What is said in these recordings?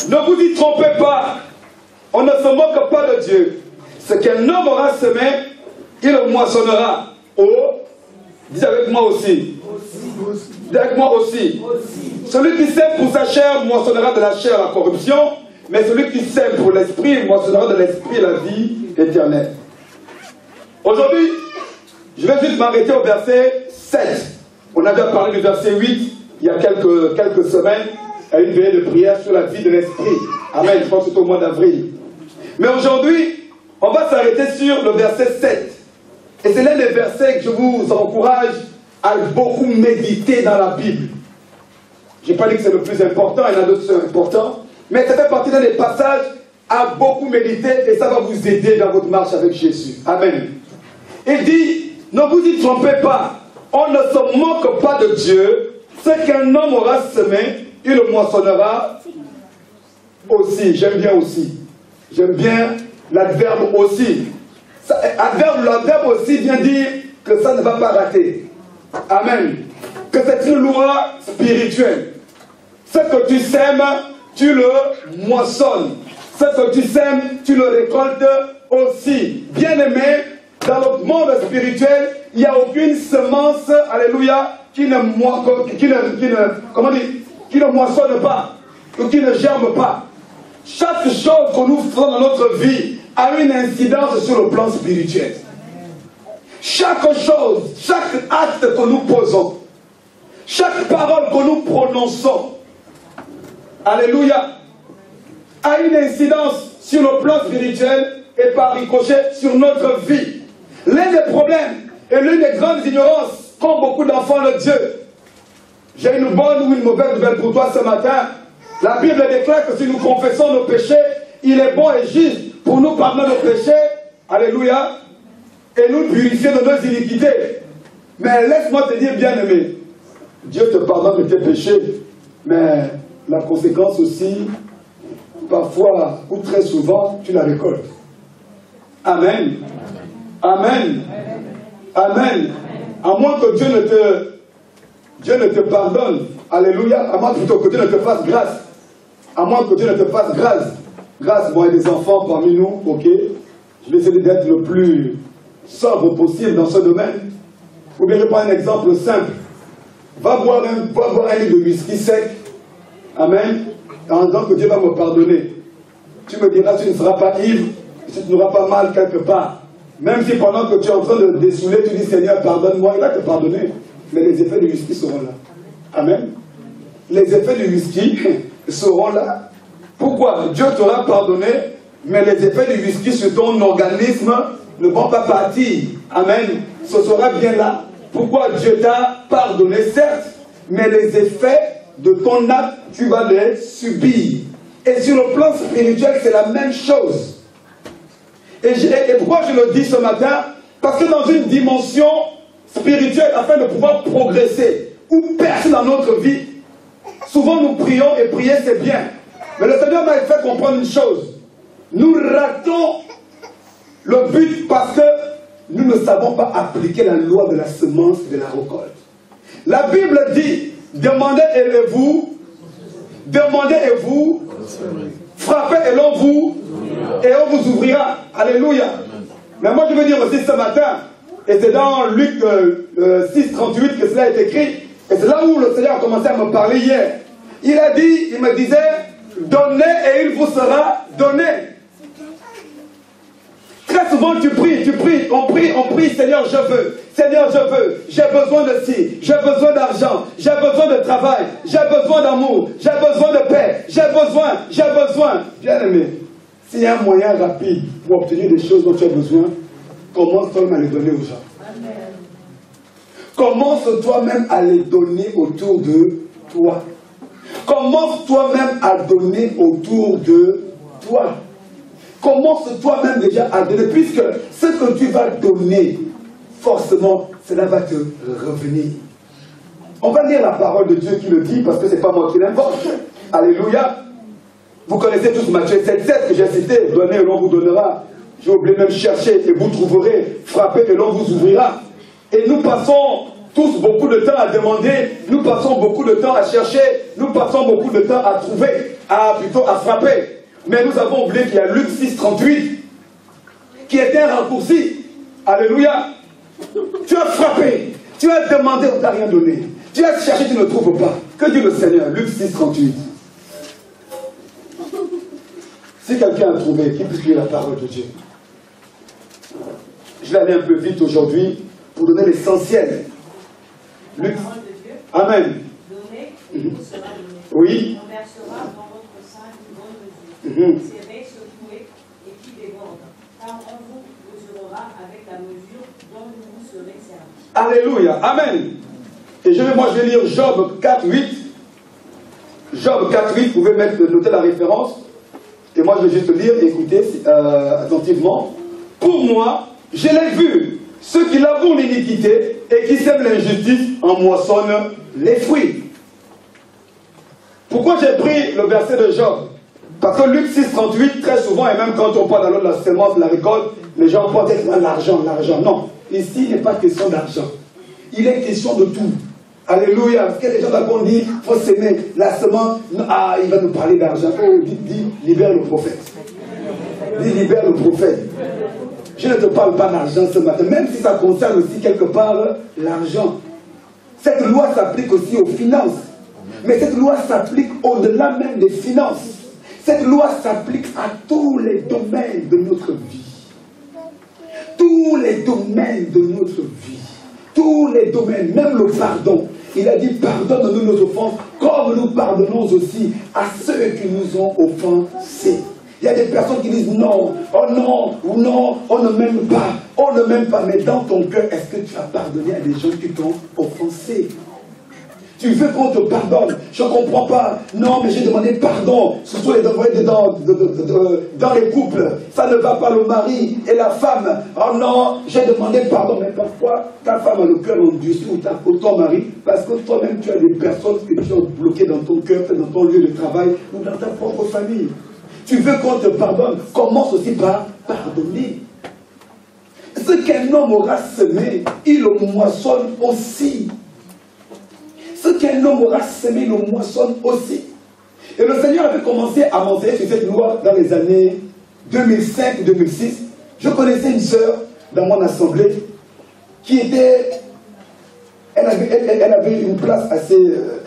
Ne vous y trompez pas. On ne se moque pas de Dieu. Ce qu'un homme aura semé, il le moissonnera. Oh, dis avec moi aussi. Dis avec moi aussi. Celui qui sème pour sa chair moissonnera de la chair la corruption, mais celui qui sème pour l'esprit moissonnera de l'esprit la vie éternelle. Aujourd'hui, je vais juste m'arrêter au verset 7. On a déjà parlé du verset 8 il y a quelques semaines, à une veillée de prière sur la vie de l'esprit. Amen, je pense que c'est au mois d'avril. Mais aujourd'hui, on va s'arrêter sur le verset 7. Et c'est l'un des versets que je vous encourage à beaucoup méditer dans la Bible. Je n'ai pas dit que c'est le plus important, il y en a d'autres qui sont importants, mais ça fait partie d'un des passages à beaucoup méditer et ça va vous aider dans votre marche avec Jésus. Amen. Il dit, ne vous y trompez pas, on ne se moque pas de Dieu, ce qu'un homme aura semé, il le moissonnera aussi. J'aime bien aussi. J'aime bien l'adverbe aussi. L'adverbe aussi vient dire que ça ne va pas rater. Amen. Que c'est une loi spirituelle. Ce que tu sèmes, tu le moissonnes. Ce que tu sèmes, tu le récoltes aussi. Bien-aimé, dans le monde spirituel, il n'y a aucune semence, alléluia, qui ne moissonne pas, ou qui ne germe pas. Chaque chose que nous faisons dans notre vie a une incidence sur le plan spirituel. Chaque chose, chaque acte que nous posons, chaque parole que nous prononçons, alléluia, a une incidence sur le plan spirituel et par ricochet sur notre vie. L'un des problèmes et l'une des grandes ignorances qu'ont beaucoup d'enfants de Dieu. J'ai une bonne ou une mauvaise nouvelle pour toi ce matin. La Bible déclare que si nous confessons nos péchés, il est bon et juste pour nous pardonner nos péchés, alléluia, et nous purifier de nos iniquités. Mais laisse-moi te dire, bien-aimé, Dieu te pardonne de tes péchés, mais la conséquence aussi, parfois ou très souvent, tu la récoltes. Amen. Amen. Amen. À moins que Dieu ne te pardonne, alléluia, à moins plutôt que Dieu ne te fasse grâce. À moins que Dieu ne te fasse grâce. Bon, il y a des enfants parmi nous, ok. Je vais essayer d'être le plus sobre possible dans ce domaine. Ou bien je prends un exemple simple. Va boire un litre de whisky sec. Amen. En disant que Dieu va me pardonner. Tu me diras, tu ne seras pas ivre, tu n'auras pas mal quelque part. Même si pendant que tu es en train de dessouler, tu dis Seigneur, pardonne-moi, il va te pardonner. Mais les effets du whisky seront là. Amen. Les effets du whisky seront là. Pourquoi? Dieu t'aura pardonné, mais les effets du whisky sur ton organisme ne vont pas partir. Amen. Ce sera bien là. Pourquoi Dieu t'a pardonné, certes, mais les effets de ton acte, tu vas les subir. Et sur le plan spirituel, c'est la même chose. Et pourquoi je le dis ce matin? Parce que dans une dimension spirituelle, afin de pouvoir progresser ou percer dans notre vie, souvent nous prions et prier c'est bien. Mais le Seigneur m'a fait comprendre une chose. Nous ratons le but parce que nous ne savons pas appliquer la loi de la semence et de la récolte. La Bible dit, demandez et vous, frappez et l'on vous ouvrira. Alléluia. Mais moi je veux dire aussi ce matin, et c'est dans Luc 6,38 que cela est écrit, et c'est là où le Seigneur a commencé à me parler hier. Il me disait, donnez et il vous sera donné. Très souvent tu pries, on prie, Seigneur je veux, j'ai besoin de ci, j'ai besoin d'argent, j'ai besoin de travail, j'ai besoin d'amour, j'ai besoin de paix, j'ai besoin. Bien aimé, s'il y a un moyen rapide pour obtenir des choses dont tu as besoin, commence toi-même à les donner aux gens. Amen. Commence toi-même à les donner autour de toi. Commence toi-même à donner autour de toi. Commence toi-même déjà à donner, puisque ce que tu vas donner, forcément, cela va te revenir. On va lire la parole de Dieu qui le dit, parce que ce n'est pas moi qui l'invente. Alléluia. Vous connaissez tous Matthieu 7,7 que j'ai cité. Donnez et l'on vous donnera. J'ai oublié même chercher et vous trouverez. Frappez et l'on vous ouvrira. Et nous passons tous beaucoup de temps à demander. Nous passons beaucoup de temps à chercher. Nous passons beaucoup de temps à trouver. plutôt à frapper. Mais nous avons oublié qu'il y a Luc 6, 38, qui était un raccourci. Alléluia. Tu as frappé, tu as demandé, on ne t'a rien donné. Tu as cherché, tu ne trouves pas. Que dit le Seigneur? Luc 6, 38. Si quelqu'un a trouvé, qu'il puisse lire la parole de Dieu. Je vais aller un peu vite aujourd'hui pour donner l'essentiel. Luc. Amen. Donnez, et vous sera donné. Oui. On versera dans votre sein une bonne mesure. Serrée, secouée et qui déborde. Car on vous mesurera avec la mesure dont vous serez servi. Alléluia. Amen. Et moi je vais lire Job 4, 8. Job 4, 8, vous pouvez noter la référence. Et moi je vais juste lire, écoutez attentivement. Pour moi, je l'ai vu, ceux qui labourent l'iniquité et qui sèment l'injustice en moissonnent les fruits. Pourquoi j'ai pris le verset de Job? Parce que Luc 6, 38, très souvent, et même quand on parle alors de la semence, de la récolte, les gens pensent à l'argent, l'argent. Non, ici il n'est pas question d'argent. Il est question de tout. Alléluia. Parce que les gens d'abord disent, il faut s'aimer la semence. Ah, il va nous parler d'argent. Oh, dis, libère le prophète. Dis, libère le prophète. Je ne te parle pas d'argent ce matin, même si ça concerne aussi quelque part l'argent. Cette loi s'applique aussi aux finances. Mais cette loi s'applique au-delà même des finances. Cette loi s'applique à tous les domaines de notre vie. Tous les domaines de notre vie. Tous les domaines, même le pardon. Il a dit, pardonne-nous nos offenses, comme nous pardonnons aussi à ceux qui nous ont offensés. Il y a des personnes qui disent non, oh non, ou non, on ne m'aime pas, on ne m'aime pas. Mais dans ton cœur, est-ce que tu as pardonné à des gens qui t'ont offensé? Tu veux qu'on te pardonne? Je ne comprends pas. Non, mais j'ai demandé pardon. Surtout dans les couples. Ça ne va pas, le mari et la femme. Oh non, j'ai demandé pardon. Mais parfois, ta femme a le cœur endurci ou ton mari, parce que toi-même, tu as des personnes que tu as bloquées dans ton cœur, dans ton lieu de travail ou dans ta propre famille. Tu veux qu'on te pardonne? Commence aussi par pardonner. Ce qu'un homme aura semé, il le moissonne aussi. Ce qu'un homme aura semé, il le moissonne aussi. Et le Seigneur avait commencé à m'enseigner sur cette loi dans les années 2005-2006. Je connaissais une sœur dans mon assemblée qui était... Elle avait une place assez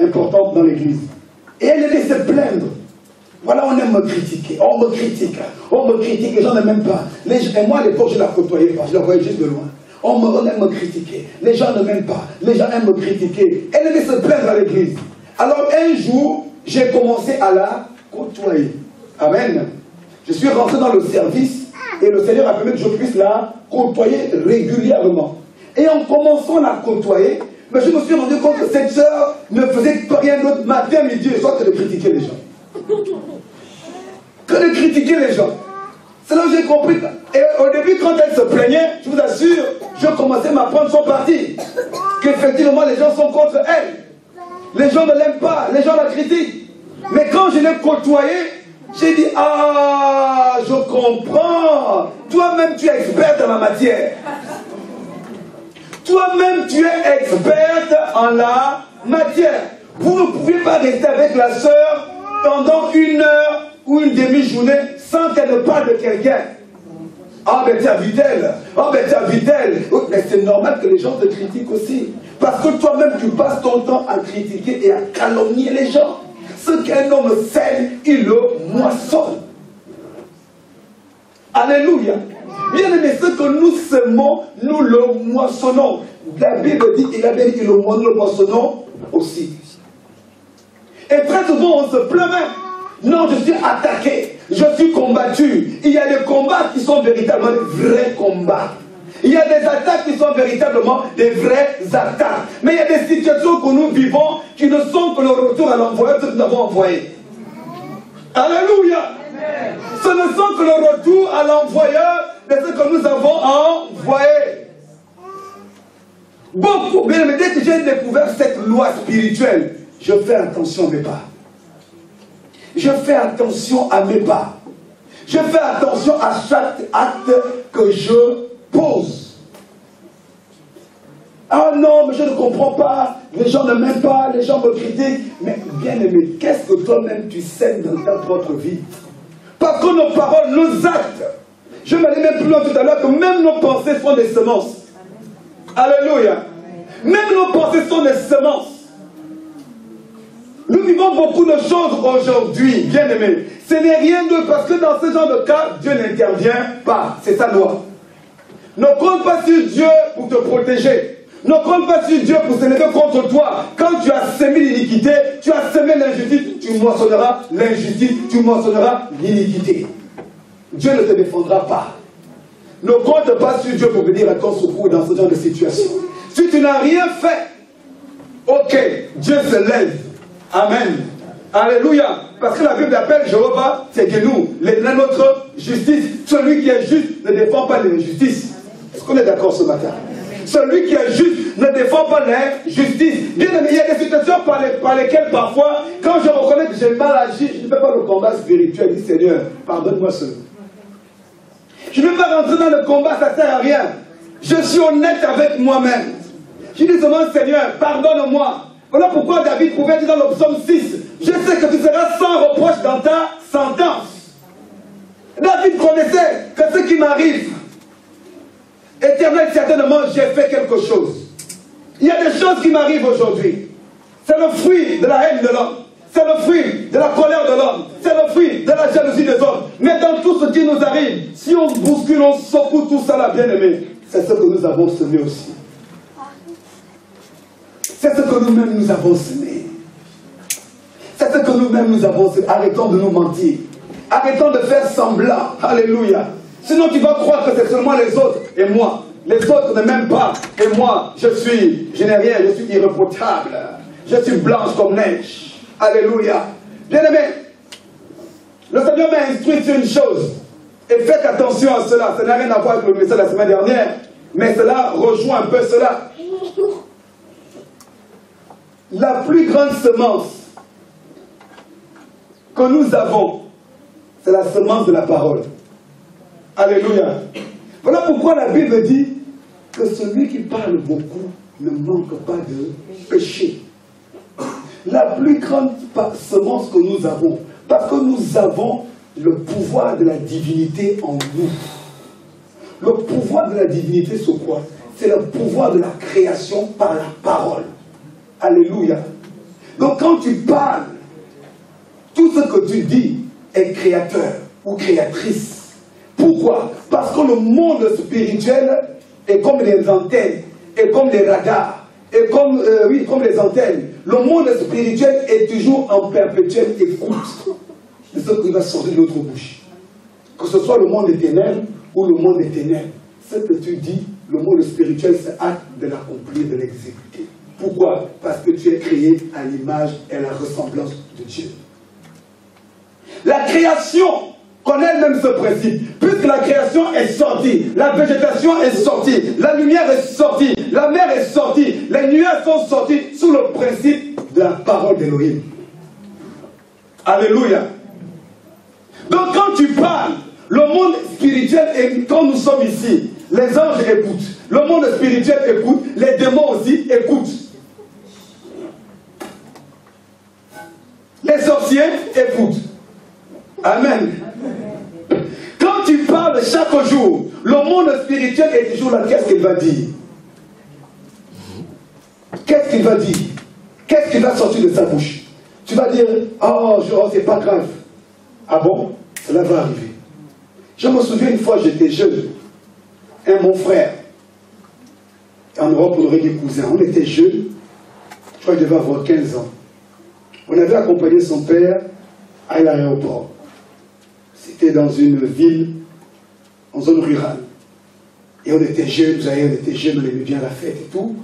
importante dans l'église. Et elle allait se plaindre. Voilà, on aime me critiquer. On me critique, les gens ne m'aiment pas. Et moi, à l'époque, je ne la côtoyais pas. Je la voyais juste de loin. On aime me critiquer. Les gens ne m'aiment pas. Les gens aiment me critiquer. Elle aimait se plaindre à l'église. Alors un jour, j'ai commencé à la côtoyer. Amen. Je suis rentré dans le service et le Seigneur a permis que je puisse la côtoyer régulièrement. Et en commençant à la côtoyer, mais je me suis rendu compte que cette sœur ne faisait rien d'autre matin, midi et soir que de critiquer les gens. Que de critiquer les gens. C'est là où j'ai compris. Et au début, quand elle se plaignait, je vous assure, je commençais à m'apprendre son parti. Qu'effectivement, les gens sont contre elle. Les gens ne l'aiment pas, les gens la critiquent. Mais quand je l'ai côtoyée, j'ai dit, ah, je comprends. Toi-même, tu es experte en la matière. Toi-même, tu es experte en la matière. Vous ne pouvez pas rester avec la sœur pendant une heure ou une demi-journée sans qu'elle ne parle de quelqu'un. Ah ben tu as vu tel, ah ben tu as vu tel. Mais c'est normal que les gens te critiquent aussi. Parce que toi-même tu passes ton temps à critiquer et à calomnier les gens. Ce qu'un homme sème, il le moissonne. Alléluia. Bien aimé, ce que nous semons, nous le moissonnons. La Bible dit, il a bien dit que nous le moissonnons aussi. Et très souvent on se plaint. Non, je suis attaqué, je suis combattu. Il y a des combats qui sont véritablement des vrais combats. Il y a des attaques qui sont véritablement des vraies attaques. Mais il y a des situations que nous vivons qui ne sont que le retour à l'envoyeur que nous avons envoyé. Alléluia. Ce ne sont que le retour à l'envoyeur de ce que nous avons envoyé. Beaucoup, bien, mais dès que j'ai découvert cette loi spirituelle, je fais attention à mes pas. Je fais attention à mes pas. Je fais attention à chaque acte que je pose. Oh Oh non, mais je ne comprends pas, les gens ne m'aiment pas, les gens me critiquent. Mais bien aimé, qu'est-ce que toi-même tu sèmes dans ta propre vie? Parce que nos paroles, nos actes, je m'allais même plus loin tout à l'heure, que même nos pensées sont des semences. Alléluia. Même nos pensées sont des semences. Nous vivons beaucoup de choses aujourd'hui, bien aimés. Ce n'est rien d'autre parce que dans ce genre de cas, Dieu n'intervient pas. C'est sa loi. Ne compte pas sur Dieu pour te protéger. Ne compte pas sur Dieu pour se lever contre toi. Quand tu as semé l'iniquité, tu as semé l'injustice, tu moissonneras l'injustice, tu moissonneras l'iniquité. Dieu ne te défendra pas. Ne compte pas sur Dieu pour venir à ton secours dans ce genre de situation. Si tu n'as rien fait, ok, Dieu se lève. Amen. Alléluia. Parce que la Bible appelle Jéhovah, c'est que nous, notre justice. Celui qui est juste ne défend pas l'injustice. Est-ce qu'on est d'accord ce matin? Celui qui est juste ne défend pas l'injustice. Bien aimé, il y a des situations par lesquelles parfois, quand je reconnais que j'ai mal agi, je ne fais pas le combat spirituel. Je dis Seigneur, pardonne-moi cela. Je ne vais pas rentrer dans le combat, ça ne sert à rien. Je suis honnête avec moi-même. Je dis seulement Seigneur, pardonne-moi. Voilà pourquoi David pouvait dire dans le psaume 6, je sais que tu seras sans reproche dans ta sentence. David connaissait que ce qui m'arrive, Éternel, certainement j'ai fait quelque chose. Il y a des choses qui m'arrivent aujourd'hui. C'est le fruit de la haine de l'homme. C'est le fruit de la colère de l'homme. C'est le fruit de la jalousie des hommes. Mais dans tout ce qui nous arrive, si on bouscule, on secoue tout ça là, bien aimé, c'est ce que nous avons semé aussi. C'est ce que nous-mêmes nous avons semé. C'est ce que nous-mêmes nous avons semé. Arrêtons de nous mentir. Arrêtons de faire semblant. Alléluia. Sinon tu vas croire que c'est seulement les autres et moi. Les autres ne m'aiment pas. Et moi, je n'ai rien, je suis irréprochable. Je suis blanche comme neige. Alléluia. Bien-aimé, le Seigneur m'a instruit sur une chose. Et faites attention à cela. Ça n'a rien à voir avec le message de la semaine dernière. Mais cela rejoint un peu cela. La plus grande semence que nous avons, c'est la semence de la parole. Alléluia. Voilà pourquoi la Bible dit que celui qui parle beaucoup ne manque pas de péché. La plus grande semence que nous avons, parce que nous avons le pouvoir de la divinité en nous. Le pouvoir de la divinité, c'est quoi? C'est le pouvoir de la création par la parole. Alléluia. Donc quand tu parles, tout ce que tu dis est créateur ou créatrice. Pourquoi? Parce que le monde spirituel est comme les antennes, est comme les radars, est comme, comme les antennes. Le monde spirituel est toujours en perpétuelle écoute de ce qui va sortir de notre bouche. Que ce soit le monde des ténèbres ou le monde des ténèbres. Ce que tu dis, le monde spirituel se hâte de l'accomplir, de l'exécuter. Pourquoi? Parce que tu es créé à l'image et à la ressemblance de Dieu. La création connaît elle-même ce principe. Puisque la création est sortie, la végétation est sortie, la lumière est sortie, la mer est sortie, les nuages sont sortis sous le principe de la parole d'Élohim. Alléluia. Donc quand tu parles, le monde spirituel, et quand nous sommes ici, les anges écoutent, le monde spirituel écoute, les démons aussi écoutent. Les sorciers écoutent. Amen. Quand tu parles chaque jour, le monde spirituel est toujours là. Qu'est-ce qu'il va dire? Qu'est-ce qu'il va dire? Qu'est-ce qui va sortir de sa bouche? Tu vas dire, oh, c'est pas grave. Ah bon? Cela va arriver. Je me souviens une fois, j'étais jeune. Mon frère, en Europe, on aurait des cousins. On était jeunes. Je crois qu'il devait avoir 15 ans. On avait accompagné son père à l'aéroport. C'était dans une ville, en zone rurale. Et on était jeunes, vous savez, on était jeunes, on aimait bien la fête et tout.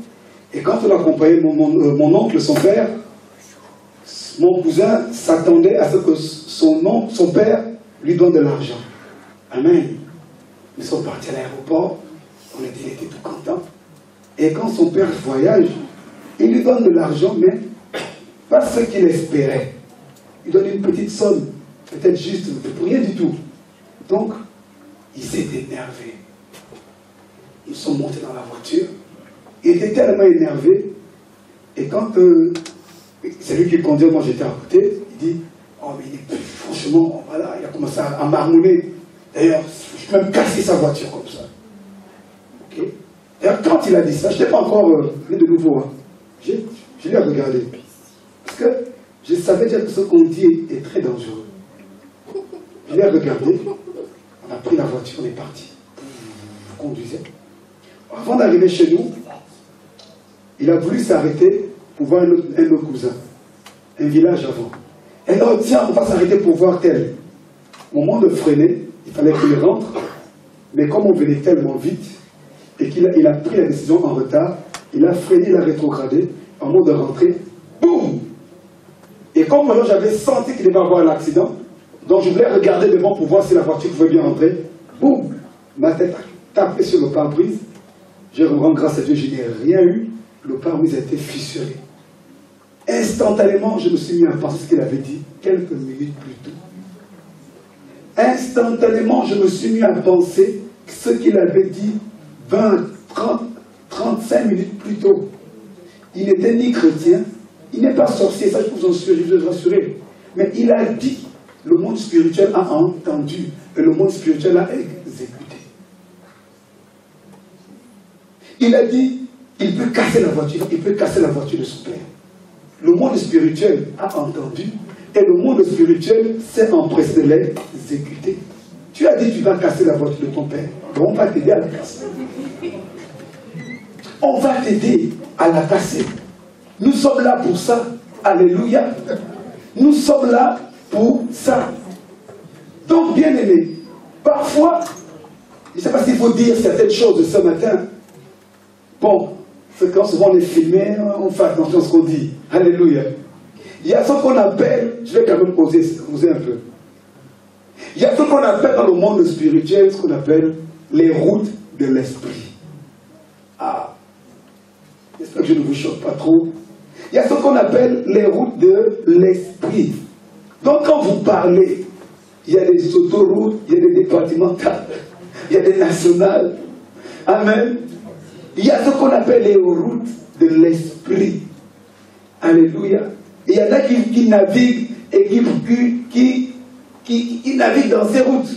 Et quand on accompagnait mon oncle, son père, mon cousin s'attendait à ce que son père lui donne de l'argent. Amen. Ils sont partis à l'aéroport, il était tout content. Et quand son père voyage, il lui donne de l'argent, mais pas ce qu'il espérait. Il donne une petite somme, peut-être juste pour rien du tout. Donc, il s'est énervé. Ils sont montés dans la voiture. Il était tellement énervé. Et quand c'est lui qui conduit, moi j'étais à côté, il dit, oh mais franchement, voilà, il a commencé à marmonner. D'ailleurs, je peux même casser sa voiture comme ça. Ok. D'ailleurs, quand il a dit ça, je n'étais pas encore venu de nouveau. Hein. Je l'ai regardé. Parce que je savais déjà que ce qu'on dit est très dangereux. Je l'ai regardé, on a pris la voiture, on est parti. Je conduisais. Avant d'arriver chez nous, il a voulu s'arrêter pour voir un autre cousin. Un village avant. Et là, tiens, on va s'arrêter pour voir tel. Au moment de freiner, il fallait qu'il rentre. Mais comme on venait tellement vite, et qu'il a pris la décision en retard, il a freiné, il a rétrogradé. Au moment de rentrer, boum! Et comme moi j'avais senti qu'il devait avoir l'accident, donc je voulais regarder devant pour voir si la voiture pouvait bien entrer. Boum! Ma tête a tapé sur le pare-brise. Je rends grâce à Dieu, je n'ai rien eu. Le pare-brise a été fissuré. Instantanément, je me suis mis à penser ce qu'il avait dit quelques minutes plus tôt. Instantanément, je me suis mis à penser ce qu'il avait dit 20, 30, 35 minutes plus tôt. Il n'était ni chrétien, il n'est pas sorcier, ça je peux vous rassurer. Mais il a dit, le monde spirituel a entendu, et le monde spirituel a exécuté. Il a dit, il peut casser la voiture, il peut casser la voiture de son père. Le monde spirituel a entendu, et le monde spirituel s'est empressé de l'exécuter. Tu as dit, tu vas casser la voiture de ton père. Donc on va t'aider à la casser. On va t'aider à la casser. Nous sommes là pour ça. Alléluia. Nous sommes là pour ça. Donc, bien aimé, parfois, je ne sais pas s'il faut dire certaines choses ce matin. Bon, c'est quand souvent on est filmé, on fait attention à ce qu'on dit. Alléluia. Il y a ce qu'on appelle, je vais quand même poser un peu. Il y a ce qu'on appelle dans le monde spirituel, ce qu'on appelle les routes de l'esprit. Ah, j'espère que je ne vous choque pas trop. Il y a ce qu'on appelle les routes de l'esprit. Donc quand vous parlez, il y a des autoroutes, il y a des départementales, il y a des nationales. Amen. Il y a ce qu'on appelle les routes de l'esprit. Alléluia. Il y en a qui naviguent et qui naviguent dans ces routes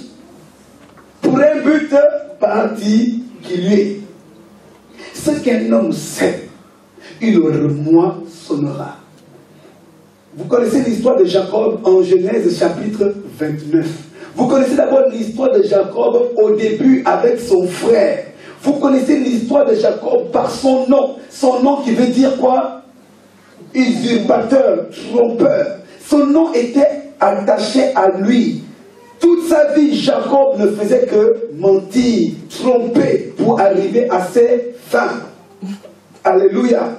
pour un but particulier. Ce qu'un homme sait, il le moissonnera. Vous connaissez l'histoire de Jacob en Genèse chapitre 29. Vous connaissez d'abord l'histoire de Jacob au début avec son frère. Vous connaissez l'histoire de Jacob par son nom. Son nom qui veut dire quoi? Usurpateur, trompeur. Son nom était attaché à lui. Toute sa vie, Jacob ne faisait que mentir, tromper pour arriver à ses fins. Alléluia.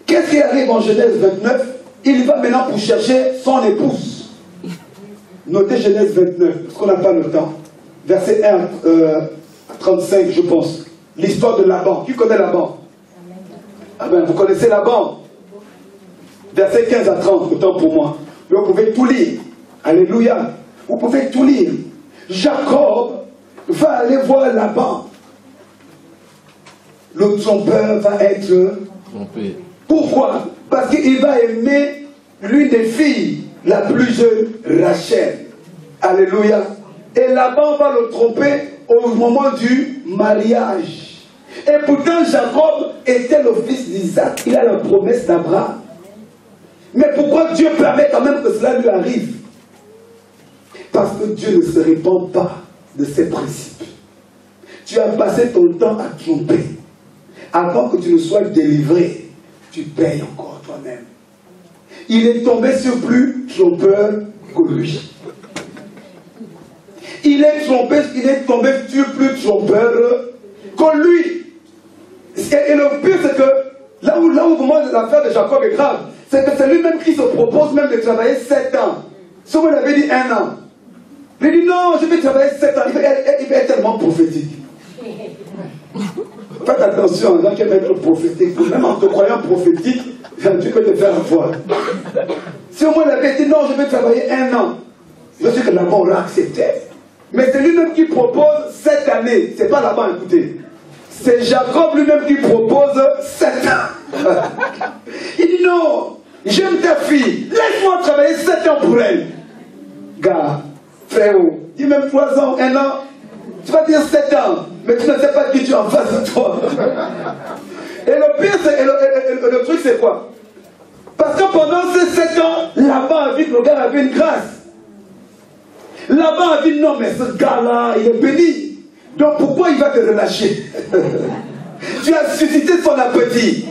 Qu'est-ce qui arrive en Genèse 29? Il va maintenant pour chercher son épouse. Notez Genèse 29, parce qu'on n'a pas le temps. Verset 1 à 35, je pense. L'histoire de Laban. Qui connaît Laban? Ah ben, vous connaissez Laban. Verset 15 à 30, autant pour moi. Vous pouvez tout lire. Alléluia. Vous pouvez tout lire. Jacob va aller voir Laban. Le trompeur va être trompé. Pourquoi? Parce qu'il va aimer l'une des filles, la plus jeune, Rachel. Alléluia. Et Laban va le tromper au moment du mariage. Et pourtant, Jacob était le fils d'Isaac. Il a la promesse d'Abraham. Mais pourquoi Dieu permet quand même que cela lui arrive? Parce que Dieu ne se répand pas de ses principes. Tu as passé ton temps à tromper. Avant que tu ne sois délivré, tu payes encore toi-même. Il est tombé sur plus trompeur que lui. Il est tombé sur plus trompeur que lui. Et le pire, c'est que là où vraiment l'affaire de Jacob est grave, c'est que c'est lui-même qui se propose même de travailler 7 ans. Si vous l'avez dit 1 an. Il dit non, je vais travailler 7 ans. Il va être tellement prophétique. Faites attention aux gens qui aiment être prophétiques. Même en te croyant prophétique, Dieu peut te faire avoir. Si au moins il avait dit non, je vais travailler 1 an, je sais que Laban aura accepté. Mais c'est lui-même qui propose 7 années. C'est pas Laban, écoutez. C'est Jacob lui-même qui propose 7 ans. Il dit non, j'aime ta fille, laisse-moi travailler 7 ans pour elle. Gars, frérot, dis même 3 ans, 1 an, tu vas dire 7 ans, mais tu ne sais pas qui tu es en face de toi. Et le pire, le truc c'est quoi? Parce que pendant ces 7 ans, là-bas, le gars avait une grâce. Là-bas, a dit non, mais ce gars-là, il est béni. Donc pourquoi il va te relâcher? Tu as suscité son appétit.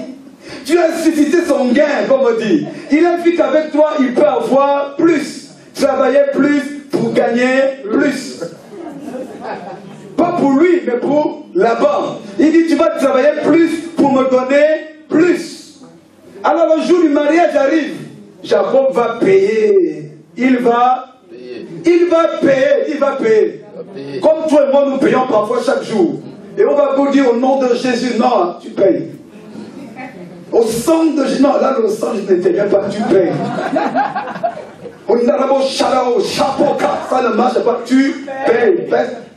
Tu as suscité son gain, comme on dit. Il a vu qu'avec toi, il peut avoir plus. Travailler plus pour gagner plus. Pas pour lui, mais pour là-bas. Il dit, tu vas travailler plus pour me donner plus. Alors le jour du mariage arrive. Jacob va payer. Il va payer. Comme toi et moi, nous payons parfois chaque jour. Et on va vous dire au nom de Jésus, non, tu payes. Au sang de Jésus, non, là, le sang, je n'interviens pas, tu payes. Au narabo, charao, chapeau, ça ne marche pas, tu payes.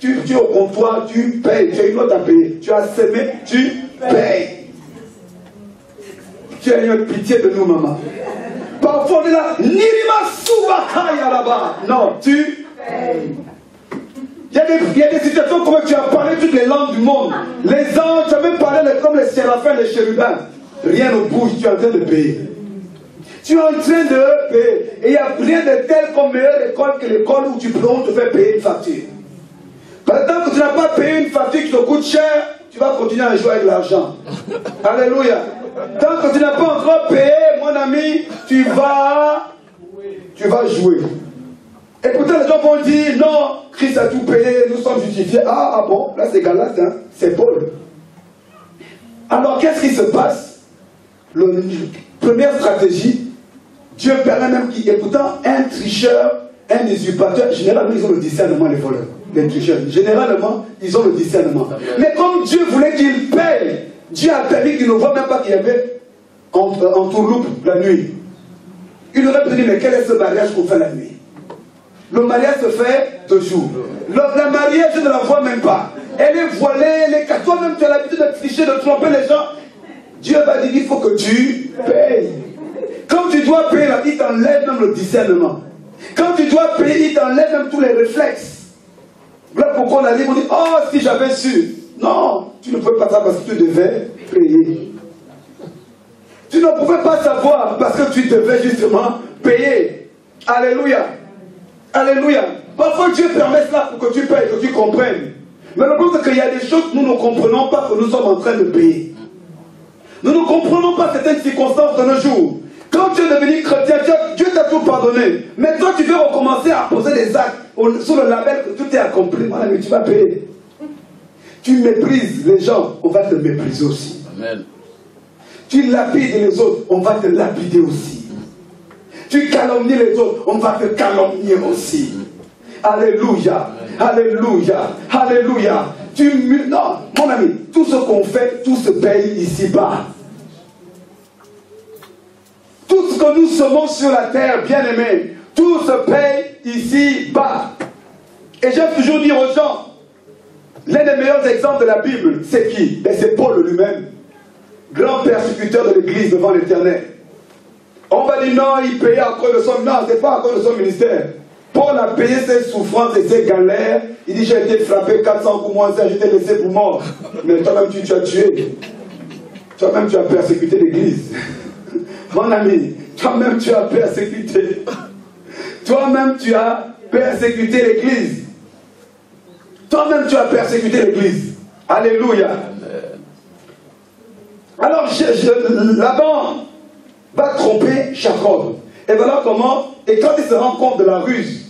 Tu es au comptoir, tu payes. Tu as une note à payer. Tu as semé, tu payes. Tu as une pitié de nous, maman. Parfois, on est là, Nirima Soubakaya là-bas. Non, tu payes. Il y a des situations comme tu as parlé toutes les langues du monde. Les anges, tu as même parlé comme les séraphins, les chérubins. Rien ne bouge, tu es en train de payer. Tu es en train de payer. Et il n'y a rien de tel comme meilleure école que l'école où tu peux te faire payer une facture. Par exemple, que tu n'as pas payé une facture qui te coûte cher, tu vas continuer à jouer avec l'argent. Alléluia. Tant que tu n'as pas encore payé, mon ami, tu vas jouer. Et pourtant, les gens vont dire, non, Christ a tout payé, nous sommes justifiés. Ah bon, là c'est Galate, hein, c'est Paul. Alors, qu'est-ce qui se passe? Première stratégie, Dieu permet même qu'il... Et pourtant, un tricheur, un usurpateur, généralement, ils ont le discernement, les voleurs. Les tricheurs, généralement, ils ont le discernement. Mais comme Dieu voulait qu'il paye, Dieu a permis qu'il ne voit même pas qu'il y avait en tourloupe la nuit. Il aurait pu dire, mais quel est ce mariage qu'on fait la nuit? Le mariage se fait de jour. La mariée, je ne la vois même pas. Elle est voilée, elle est... Toi-même, tu as l'habitude de tricher, de tromper les gens. Dieu va dire, il faut que tu payes. Quand tu dois payer, il t'enlève même le discernement. Quand tu dois payer, il t'enlève même tous les réflexes. Là, pourquoi on a dit, on dit, oh, si j'avais su. Non, tu ne pouvais pas savoir parce que tu devais payer. Tu ne pouvais pas savoir parce que tu devais justement payer. Alléluia. Alléluia. Parfois Dieu permet cela pour que tu payes, que tu comprennes. Mais le problème c'est qu'il y a des choses que nous ne comprenons pas que nous sommes en train de payer. Nous ne comprenons pas certaines circonstances de nos jours. Quand tu es devenu chrétien, Dieu t'a tout pardonné. Mais toi tu veux recommencer à poser des actes sous le label que tout est accompli. Voilà, mais tu vas payer. Tu méprises les gens, on va te mépriser aussi. Amen. Tu lapides les autres, on va te lapider aussi. Tu calomnies les autres, on va te calomnier aussi. Alléluia, alléluia, alléluia. Non, mon ami, tout ce qu'on fait, tout se paye ici-bas. Tout ce que nous semons sur la terre, bien-aimés, tout se paye ici-bas. Et j'aime toujours dire aux gens, l'un des meilleurs exemples de la Bible, c'est qui? Ben, c'est Paul lui-même, grand persécuteur de l'Église devant l'Éternel. On va dire non, il payait à cause de son... Non, ce n'est pas à cause de son ministère. Paul a payé ses souffrances et ses galères. Il dit, j'ai été frappé 400 coups, moi, j'ai été laissé pour mort. Mais toi-même, tu as tué. Toi-même, tu as persécuté l'Église. Mon ami, toi-même, tu as persécuté. Toi-même, tu as persécuté l'Église. Toi-même, tu as persécuté l'Église. Alléluia. Alors, Laban va tromper Jacob. Et voilà comment, et quand il se rend compte de la ruse,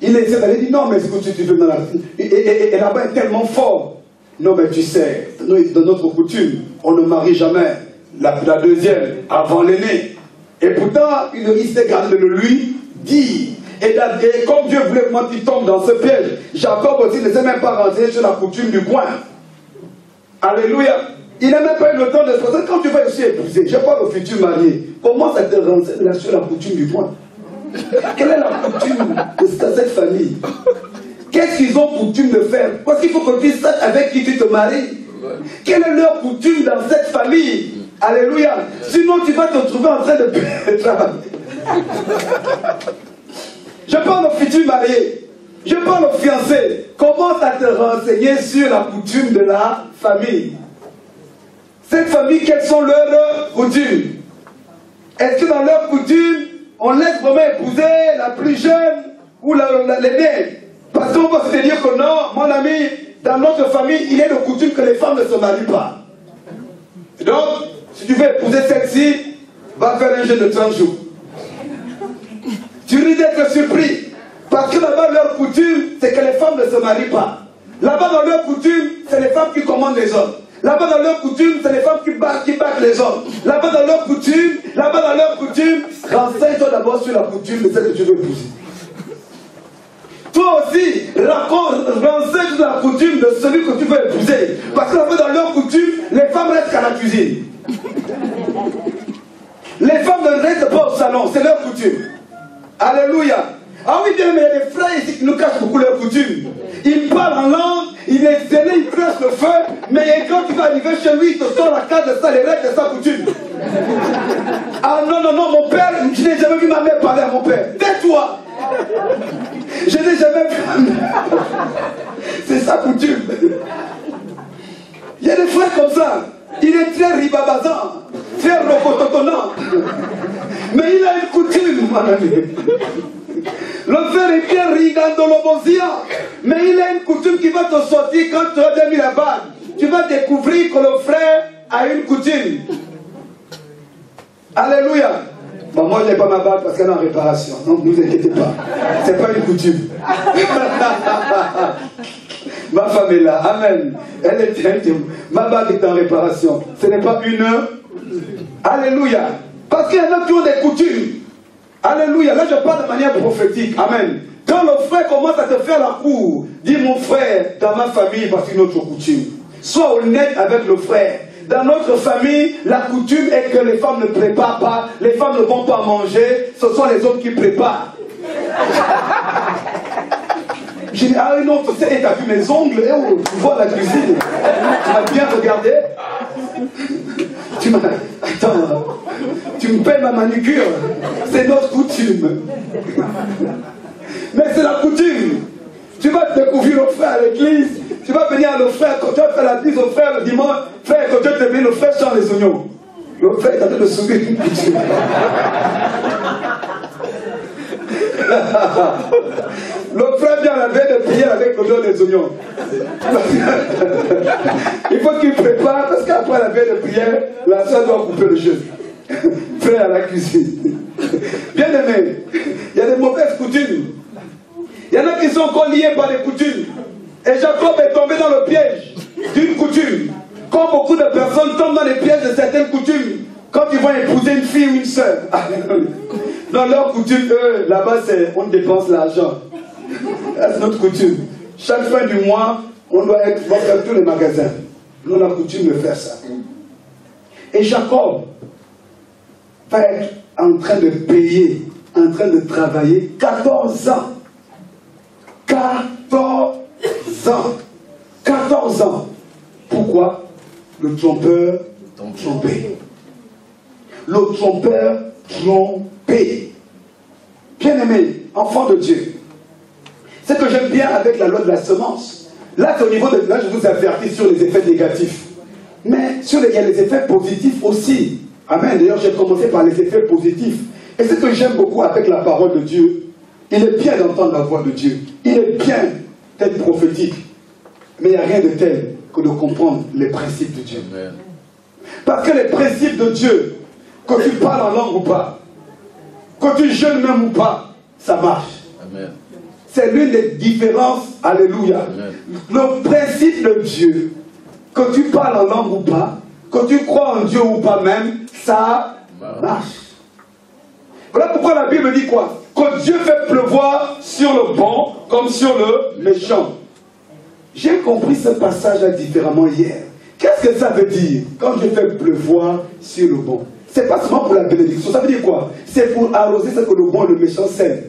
il essaie d'aller dire non, mais ce que tu veux dans la rue. Et là-bas est tellement fort. Non, mais tu sais, dans notre coutume, on ne marie jamais la deuxième avant l'aîné. Et pourtant, il s'est gardé de lui dire. Et comme Dieu voulait comment il tombe dans ce piège, Jacob aussi ne s'est même pas renseigné sur la coutume du coin. Alléluia. Il n'a même pas eu le temps de se poser. Quand tu vas aussi épouser, je parle au futur marié, comment ça te renseigne sur la coutume du coin? Quelle est la coutume de cette famille? Qu'est-ce qu'ils ont coutume de faire? Parce qu'il faut que tu saches avec qui tu te maries. Quelle est leur coutume dans cette famille? Alléluia. Sinon, tu vas te trouver en train de travailler. Je parle aux futurs mariés. Je parle aux fiancés. Commence à te renseigner sur la coutume de la famille. Cette famille, quelles sont leurs coutumes? Est-ce que dans leurs coutumes, on laisse vraiment épouser la plus jeune ou l'aînée? Parce qu'on va se dire que non, mon ami, dans notre famille, il est de coutume que les femmes ne se marient pas. Donc, si tu veux épouser celle-ci, va faire un jeûne de 30 jours. Tu risques d'être surpris. Parce que là-bas, leur coutume, c'est que les femmes ne se marient pas. Là-bas, dans leur coutume, c'est les femmes qui commandent les hommes. Là-bas, dans leur coutume, c'est les femmes qui battent les hommes. Là-bas, dans leur coutume, renseigne-toi d'abord sur la coutume de celle que tu veux épouser. Toi aussi, renseigne sur la coutume de celui que tu veux épouser. Parce que là-bas, dans leur coutume, les femmes restent qu'à la cuisine. Les femmes ne restent pas au salon, c'est leur coutume. Alléluia. Ah oui, bien, mais il y a des frères ici qui nous cachent beaucoup leur coutume. Ils parlent en langue, il est zélé, il presse le feu, mais quand tu vas arriver chez lui, il te sort la carte de ça, les règles de sa coutume. Ah non, non, non, mon père, je n'ai jamais vu ma mère parler à mon père. Tais-toi. Je n'ai jamais vu ma mère. C'est sa coutume. Il y a des frères comme ça. Il est très ribabazant, très rocototonnant. Mais il a une coutume, mon ami. Le frère est bien rigandolobozia, mais il a une coutume qui va te sortir quand tu as déjà mis la bague. Tu vas découvrir que le frère a une coutume. Alléluia. Bon, moi je n'ai pas ma bague parce qu'elle est en réparation, donc ne vous inquiétez pas. C'est pas une coutume. Ma femme est là, amen. Elle est intime. Ma bague est en réparation. Ce n'est pas une. Alléluia. Parce qu'il y en a qui ont des coutumes. Alléluia. Là, je parle de manière prophétique. Amen. Quand le frère commence à te faire la cour, dis mon frère, dans ma famille, voici notre coutume. Sois honnête avec le frère. Dans notre famille, la coutume est que les femmes ne préparent pas, les femmes ne vont pas manger, ce sont les hommes qui préparent. J'ai dit, ah oui, non, tu sais, t'as vu mes ongles, tu vois la cuisine. Tu m'as bien regardé. Attends, tu me payes ma manucure. C'est notre coutume. Mais c'est la coutume. Tu vas te découvrir le frère à l'église. Tu vas venir à le frère, quand tu vas faire la bise au frère le dimanche. Frère, quand tu te mets, le frère chante les oignons. Le frère est en train de soulever une coutume. Le frère vient à la veille de prier avec l'odeur des oignons. Il faut qu'il prépare parce qu'après la veille de prière, la soeur doit couper le jeûne. Frère à la cuisine. Bien aimé, il y a des mauvaises coutumes. Il y en a qui sont encore liés par les coutumes. Et Jacob est tombé dans le piège d'une coutume. Comme beaucoup de personnes tombent dans les pièges de certaines coutumes quand ils vont épouser une fille ou une soeur. Dans leur coutume, eux, là-bas, c'est on dépense l'argent. C'est notre coutume. Chaque fin du mois, on doit faire tous les magasins. Nous, on a la coutume de faire ça. Et Jacob va être en train de payer, en train de travailler 14 ans. 14 ans. 14 ans. Pourquoi? Le trompeur trompé. Le trompeur trompé. Bien-aimé, enfant de Dieu. Ce que j'aime bien avec la loi de la semence. Là, c'est au niveau de... Là, je vous avertis sur les effets négatifs. Mais il y a les effets positifs aussi. Amen. D'ailleurs, j'ai commencé par les effets positifs. Et ce que j'aime beaucoup avec la parole de Dieu, il est bien d'entendre la voix de Dieu. Il est bien d'être prophétique. Mais il n'y a rien de tel que de comprendre les principes de Dieu. Amen. Parce que les principes de Dieu, quand tu parles en langue ou pas, quand tu jeûnes même ou pas, ça marche. Amen. C'est l'une des différences. Alléluia. Amen. Le principe de Dieu, quand tu parles en langue ou pas, quand tu crois en Dieu ou pas même, ça marche. Voilà pourquoi la Bible dit quoi? Que Dieu fait pleuvoir sur le bon comme sur le méchant. J'ai compris ce passage-là différemment hier. Qu'est-ce que ça veut dire quand Dieu fait pleuvoir sur le bon? C'est pas seulement pour la bénédiction. Ça veut dire quoi? C'est pour arroser ce que le bon et le méchant sèment.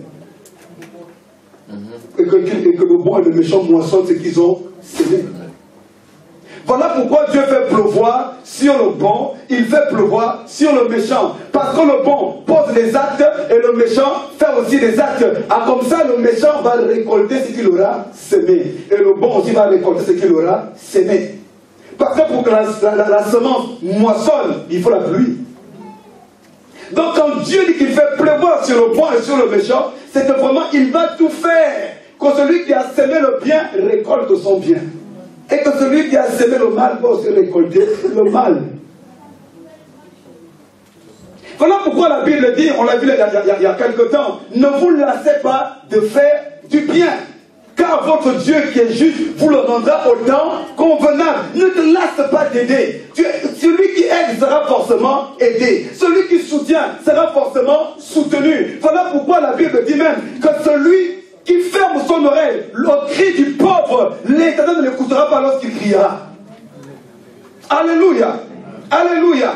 Et que le bon et le méchant moissonnent ce qu'ils ont sémé. Voilà pourquoi Dieu fait pleuvoir sur le bon, il fait pleuvoir sur le méchant. Parce que le bon pose les actes et le méchant fait aussi des actes. Ah, comme ça, le méchant va récolter ce qu'il aura semé. Et le bon aussi va récolter ce qu'il aura semé. Parce que pour que la semence moissonne, il faut la pluie. Donc quand Dieu dit qu'il fait pleuvoir sur le bon et sur le méchant, c'est que vraiment il va tout faire. Que celui qui a semé le bien récolte son bien. Et que celui qui a semé le mal va aussi récolter le mal. Voilà pourquoi la Bible dit, on l'a vu il y a quelque temps, ne vous lassez pas de faire du bien. Car votre Dieu qui est juste vous le rendra au temps convenable. Ne te lasse pas d'aider. Celui qui aide sera forcément aidé. Celui qui soutient sera forcément soutenu. Voilà pourquoi la Bible dit même que celui qui ferme son oreille au cri du pauvre, l'Éternel ne l'écoutera pas lorsqu'il criera. Alléluia. Alléluia.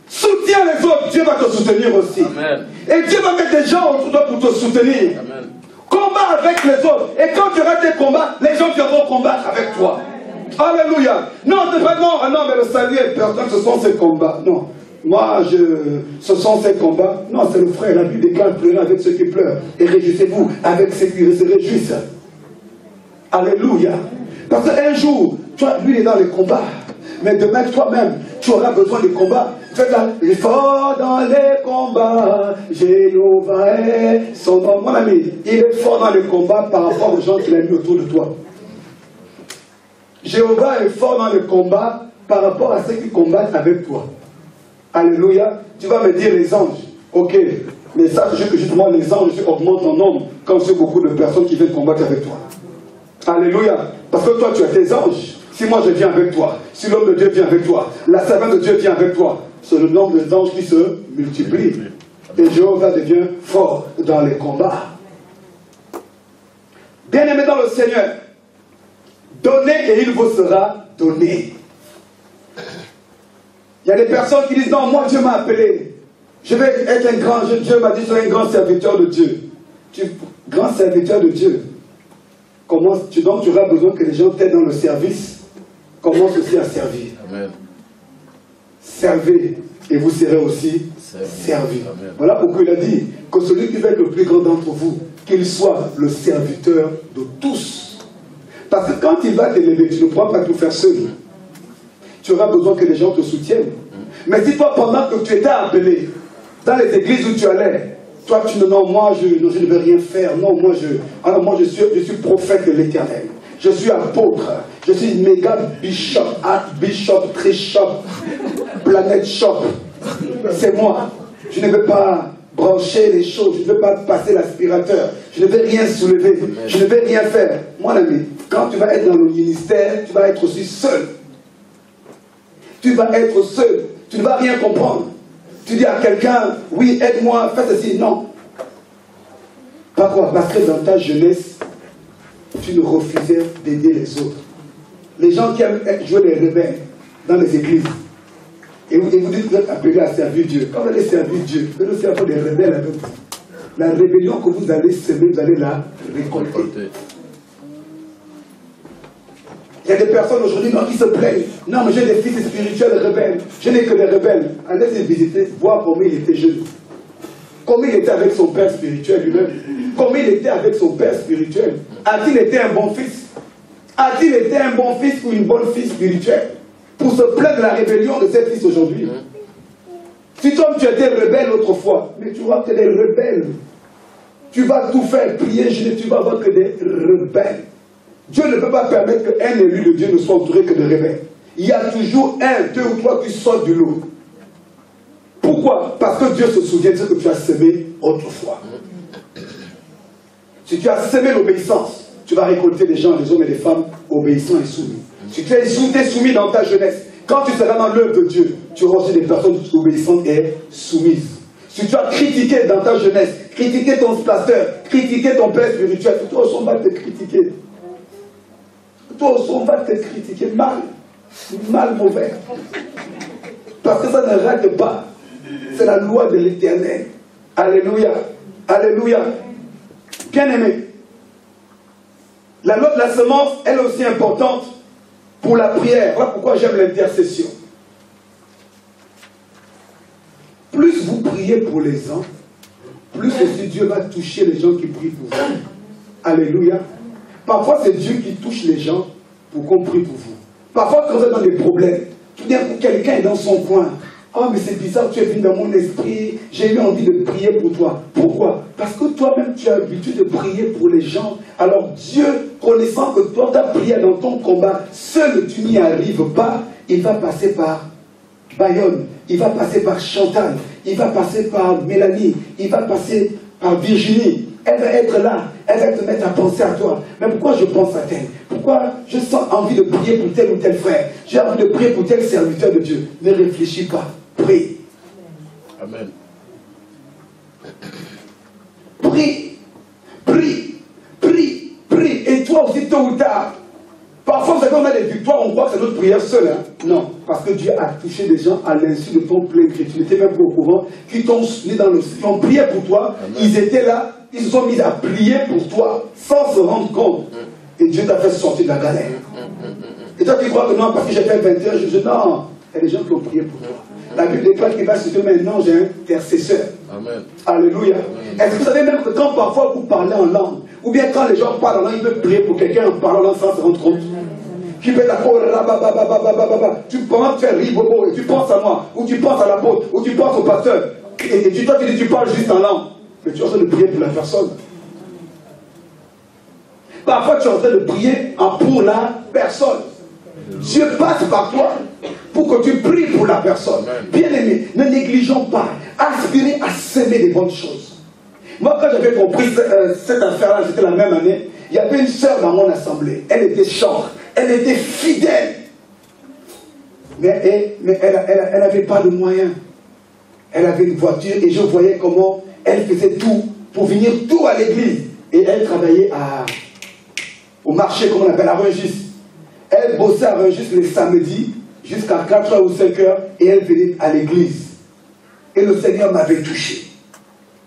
Soutiens les autres, Dieu va te soutenir aussi. Amen. Et Dieu va mettre des gens autour de toi pour te soutenir. Amen. Combat avec les autres. Et quand tu auras tes combats, les gens viendront combattre avec toi. Alléluia. Non, c'est pas non, mais le salut est perdu, ce sont ces combats. Non. Moi, ce sont ces combats. Non, c'est le frère. La Bible déclare pleurer avec ceux qui pleurent. Et réjouissez-vous avec ceux qui se réjouissent. Alléluia. Parce qu'un jour, lui, il est dans les combats. Mais demain, toi-même, tu auras besoin de combats. Il est fort dans les combats. Jéhovah est son nom. Mon ami, il est fort dans les combats par rapport aux gens qu'il a mis autour de toi. Jéhovah est fort dans les combats par rapport à ceux qui combattent avec toi. Alléluia. Tu vas me dire les anges. Ok. Mais sache que justement les anges augmentent en nombre quand c'est beaucoup de personnes qui viennent combattre avec toi. Alléluia. Parce que toi, tu as tes anges. Si moi je viens avec toi, si l'homme de Dieu vient avec toi, la servante de Dieu vient avec toi, c'est le nombre des anges qui se multiplie. Et Jéhovah devient fort dans les combats. Bien-aimé dans le Seigneur, donnez et il vous sera donné. Il y a des personnes qui disent, non, moi Dieu m'a appelé. Je vais être un grand, Dieu m'a dit, je serai un grand serviteur de Dieu. Grand serviteur de Dieu. Donc tu auras besoin que les gens t'aident dans le service. Commence aussi à servir. Amen. Servez et vous serez aussi servis. Voilà pourquoi il a dit que celui qui va être le plus grand d'entre vous, qu'il soit le serviteur de tous. Parce que quand il va t'élever, tu ne pourras pas tout faire seul. Tu auras besoin que les gens te soutiennent. Mais si toi, pendant que tu étais appelé, dans les églises où tu allais, toi tu ne non, moi je ne veux rien faire. Non, moi je suis prophète de l'Éternel. Je suis apôtre, je suis méga bishop, archbishop, trishop, planète shop. C'est moi. Je ne veux pas brancher les choses, je ne veux pas passer l'aspirateur, je ne veux rien soulever, je ne veux rien faire. Mon ami, quand tu vas être dans le ministère, tu vas être aussi seul. Tu vas être seul, tu ne vas rien comprendre. Tu dis à quelqu'un, oui, aide-moi, fais ceci. Non. Pas quoi? Parce que dans ta jeunesse, tu ne refusais d'aider les autres. Les gens qui aiment jouer les rebelles dans les églises. Et vous dites que vous êtes appelés à servir Dieu. Quand vous allez servir Dieu, vous allez servir des rebelles avec vous. La rébellion que vous allez semer, vous allez la récolter. Il y a des personnes aujourd'hui qui se plaignent. Non, mais j'ai des fils spirituels rebelles. Je n'ai que des rebelles. Allez les visiter, voir comment il était jeune. Comment il était avec son père spirituel lui-même. Comment il était avec son père spirituel. A-t-il été un bon fils? A-t-il été un bon fils ou une bonne fille spirituelle? Pour se plaindre de la rébellion de ses fils aujourd'hui. Si toi tu étais rebelle autrefois, mais tu vois que des rebelles. Tu vas tout faire, prier, jeûner, tu vas voir que des rebelles. Dieu ne peut pas permettre qu'un élu de Dieu ne soit entouré que de rebelles. Il y a toujours un, deux ou trois qui sortent du lot. Pourquoi? Parce que Dieu se souvient de ce que tu as semé autrefois. Si tu as semé l'obéissance, tu vas récolter des gens, des hommes et des femmes obéissants et soumis. Si tu es soumis dans ta jeunesse, quand tu seras dans l'œuvre de Dieu, tu auras aussi des personnes obéissantes et soumises. Si tu as critiqué dans ta jeunesse, critiqué ton pasteur, critiqué ton père spirituel, toi aussi on va te critiquer. Toi aussi on va te critiquer mal, mauvais. Parce que ça ne rate pas. C'est la loi de l'Éternel. Alléluia. Alléluia. Bien-aimé, la loi de la semence, elle est aussi importante pour la prière. Voilà pourquoi j'aime l'intercession. Plus vous priez pour les gens, plus aussi Dieu va toucher les gens qui prient pour vous. Alléluia. Parfois, c'est Dieu qui touche les gens pour qu'on prie pour vous. Parfois, quand vous êtes dans des problèmes, tout d'un coup, quelqu'un est dans son coin. Oh, mais c'est bizarre, tu es venu dans mon esprit, j'ai eu envie de prier pour toi. Pourquoi? Parce que toi-même, tu as l'habitude de prier pour les gens. Alors Dieu, connaissant que toi, tu as prié dans ton combat, seul tu n'y arrives pas, il va passer par Bayonne, il va passer par Chantal, il va passer par Mélanie, il va passer par Virginie. Elle va être là, elle va te mettre à penser à toi. Mais pourquoi je pense à tel? Pourquoi je sens envie de prier pour tel ou tel frère? J'ai envie de prier pour tel serviteur de Dieu. Ne réfléchis pas, prie. Amen. Prie, prie, prie, prie. Et toi aussi, tôt ou tard, parfois vous savez, on a des victoires, on croit que c'est notre prière seule. Hein? Non, parce que Dieu a touché des gens à l'insu de ton plein Christ. Tu n'étais même pas au courant, qui t'ont soutenu dans le... Qui ont prié pour toi. Amen. Ils étaient là, ils se sont mis à prier pour toi, sans se rendre compte. Et Dieu t'a fait sortir de la galère. Et toi, tu crois que non, parce que j'ai fait 21, je dis non, il y a des gens qui ont prié pour toi. La Bible déclare qu'il va se dire maintenant, j'ai un intercesseur. Amen. Alléluia. Est-ce que vous savez même que quand parfois vous parlez en langue, ou bien quand les gens parlent en langue, ils peuvent prier pour quelqu'un en parlant en langue sans se rendre compte? Tu fais la tu penses faire ribobo et tu penses à moi, ou tu penses à l'apôtre, ou tu penses au pasteur, et toi tu dis tu parles juste en langue, mais tu es en train de prier pour la personne. Parfois tu es en train de prier pour la personne. Dieu passe par toi pour que tu pries pour la personne. Bien-aimé, ne négligeons pas, aspirez à s'aimer des bonnes choses. Moi quand j'avais compris cette affaire-là, c'était la même année, il y avait une sœur dans mon assemblée, elle était chante. Elle était fidèle. Mais elle n'avait pas de moyens. Elle avait une voiture et je voyais comment elle faisait tout pour venir tout à l'église. Et elle travaillait au marché, comme on appelle, à Rungis. Elle bossait à Rungis les samedis jusqu'à 4h ou 5h et elle venait à l'église. Et le Seigneur m'avait touché.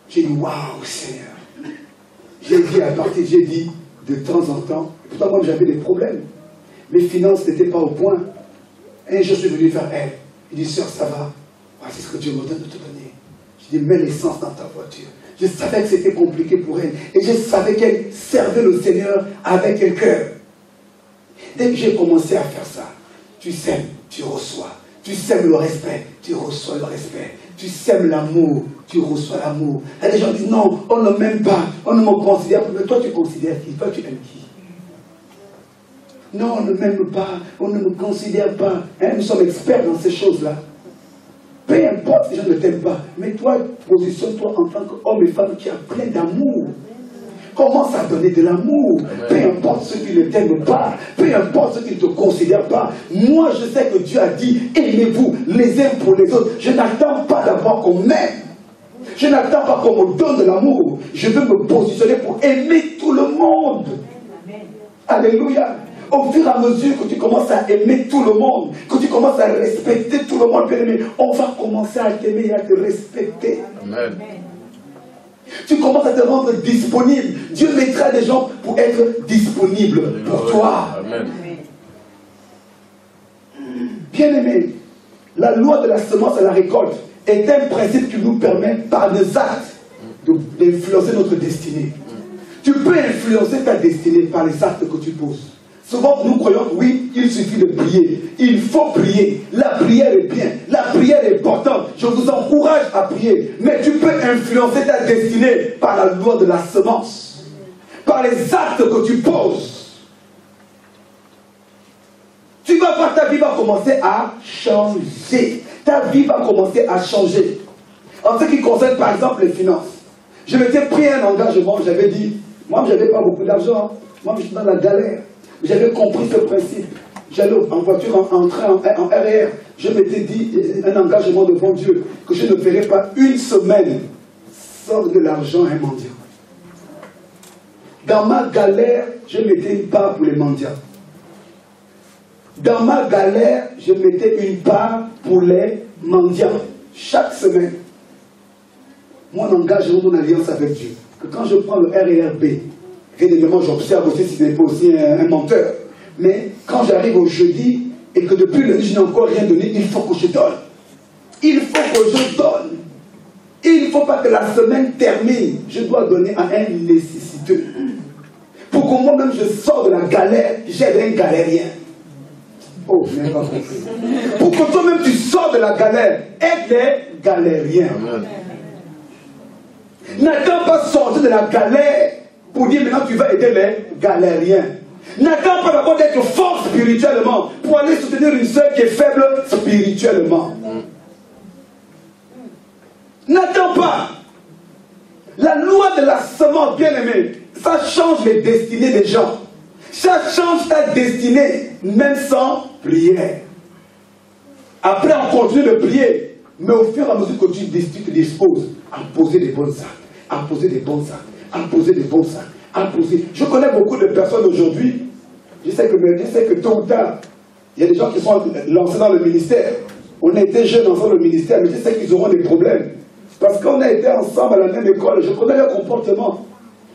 J'ai dit, waouh, Seigneur. J'ai dit de temps en temps, pourtant moi j'avais des problèmes. Mes finances n'étaient pas au point. Un jour, je suis venu vers elle. Il dit, sœur, ça va? Voici ce que Dieu me donne de te donner. Je dis, mets l'essence dans ta voiture. Je savais que c'était compliqué pour elle. Et je savais qu'elle servait le Seigneur avec un cœur. Dès que j'ai commencé à faire ça, tu sèmes, tu reçois. Tu sèmes le respect, tu reçois le respect. Tu sèmes l'amour, tu reçois l'amour. Et les gens disent, non, on ne m'aime pas, on ne me considère pas. Mais toi, tu considères qui? Toi, tu aimes qui? Non, on ne m'aime pas, on ne me considère pas. Hein, nous sommes experts dans ces choses-là. Peu importe si les gens ne t'aiment pas, mais toi, positionne-toi en tant qu'homme et femme qui a plein d'amour. Commence à donner de l'amour. Peu importe ceux qui ne t'aiment pas, peu importe ceux qui ne te considèrent pas. Moi, je sais que Dieu a dit, aimez-vous les uns pour les autres. Je n'attends pas d'abord qu'on m'aime. Je n'attends pas qu'on me donne de l'amour. Je veux me positionner pour aimer tout le monde. Alléluia. Au fur et à mesure que tu commences à aimer tout le monde, que tu commences à respecter tout le monde, bien aimé, on va commencer à t'aimer et à te respecter. Amen. Tu commences à te rendre disponible. Dieu mettra des gens pour être disponibles pour toi. Amen. Bien aimé, la loi de la semence à la récolte est un principe qui nous permet par des actes d'influencer notre destinée. Tu peux influencer ta destinée par les actes que tu poses. Souvent, nous croyons que oui, il suffit de prier. Il faut prier. La prière est bien. La prière est importante. Je vous encourage à prier. Mais tu peux influencer ta destinée par la loi de la semence. Par les actes que tu poses. Tu vas voir, ta vie va commencer à changer. Ta vie va commencer à changer. En ce qui concerne par exemple les finances. Je m'étais pris un engagement, j'avais dit, moi je n'avais pas beaucoup d'argent. Moi je suis dans la galère. J'avais compris ce principe. J'allais en voiture, en train, en RR. Je m'étais dit un engagement devant Dieu que je ne ferais pas une semaine sans de l'argent à un mendiant. Dans ma galère, je mettais une part pour les mendiants. Dans ma galère, je mettais une part pour les mendiants. Chaque semaine. Mon engagement, mon alliance avec Dieu. Que quand je prends le RERB, évidemment, j'observe aussi si ce n'est pas aussi un menteur. Mais quand j'arrive au jeudi et que depuis le lundi, je n'ai encore rien donné, il faut que je donne. Il faut que je donne. Il ne faut pas que la semaine termine. Je dois donner à un nécessiteux. Pour que moi-même je sors de la galère, j'aide un galérien. Oh, je n'ai pas compris. Pour que toi-même tu sors de la galère, aide les galériens. Amen. N'attends pas sortir de la galère pour dire maintenant tu vas aider les galériens. N'attends pas d'abord d'être fort spirituellement pour aller soutenir une sœur qui est faible spirituellement. N'attends pas. La loi de la semence, bien aimé, ça change les destinées des gens. Ça change ta destinée, même sans prière. Après, on continue de prier, mais au fur et à mesure que tu te disposes à poser des bonnes actes, à poser des bons actes, à poser des bons actes, à poser. Je connais beaucoup de personnes aujourd'hui. Je sais que tôt ou tard, il y a des gens qui sont lancés dans le ministère. On a été jeunes dans le ministère, mais je sais qu'ils auront des problèmes. Parce qu'on a été ensemble à la même école. Je connais leur comportement.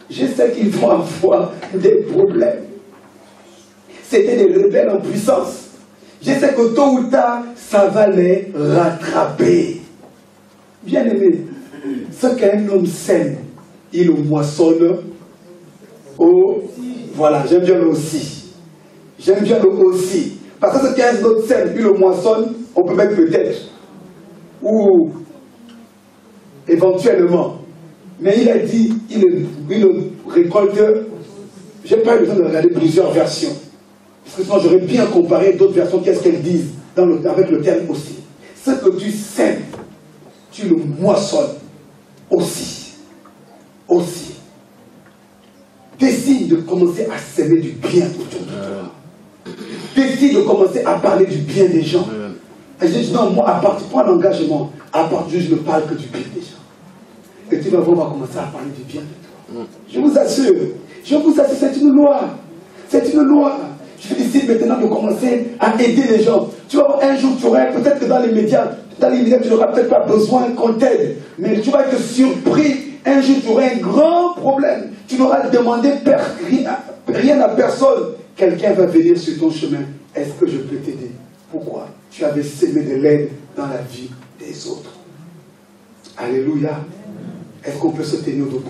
Je sais qu'ils vont avoir des problèmes. C'était des rebelles en puissance. Je sais que tôt ou tard, ça va les rattraper. Bien aimé, ce qu'un homme sème, il le moissonne. Oh, voilà, j'aime bien le aussi. J'aime bien le aussi. Parce que ce qu'un autre sème, il le moissonne, on peut mettre peut-être. Ou éventuellement. Mais il a dit, il récolte. Je n'ai pas eu besoin de regarder plusieurs versions. Parce que sinon j'aurais bien comparé d'autres versions, qu'est-ce qu'elles disent avec le terme aussi. Ce que tu sèmes, tu le moissonnes aussi. Aussi. Décide de commencer à s'aimer du bien autour de toi. Décide de commencer à parler du bien des gens. Et je dis non, moi, prends l'engagement. À partir je ne parle que du bien des gens. Et tu vas voir, on va commencer à parler du bien de toi. Je vous assure, c'est une loi. C'est une loi. Je décide maintenant de commencer à aider les gens. Tu vas voir, un jour, tu auras, peut-être que dans les médias, tu n'auras peut-être pas besoin qu'on t'aide. Mais tu vas être surpris. Un jour, tu auras un grand problème. Tu n'auras demandé rien à personne. Quelqu'un va venir sur ton chemin. Est-ce que je peux t'aider? Pourquoi? Tu avais sémé de l'aide dans la vie des autres. Alléluia. Est-ce qu'on peut se tenir debout?